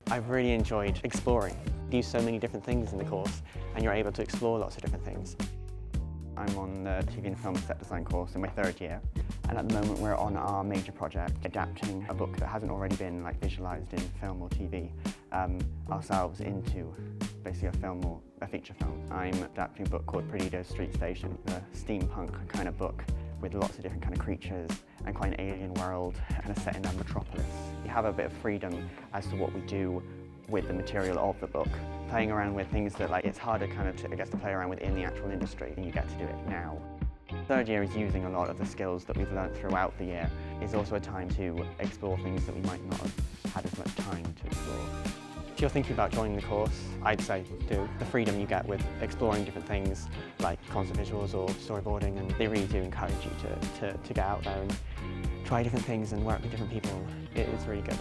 I've really enjoyed exploring. You do so many different things in the course and you're able to explore lots of different things. I'm on the TV and film set design course in my third year, and at the moment we're on our major project adapting a book that hasn't already been visualised in film or TV ourselves into basically a film or a feature film. I'm adapting a book called Perdido's Street Station, a steampunk kind of book with lots of different kind of creatures and quite an alien world kind of set in a metropolis. You have a bit of freedom as to what we do with the material of the book, playing around with things that it's harder to play around with in the actual industry, and you get to do it now. Third year is using a lot of the skills that we've learned throughout the year. It's also a time to explore things that we might not have had as much time to explore. If you're thinking about joining the course, I'd say do. The freedom you get with exploring different things like concept visuals or storyboarding, and they really do encourage you to get out there and try different things and work with different people. It is really good.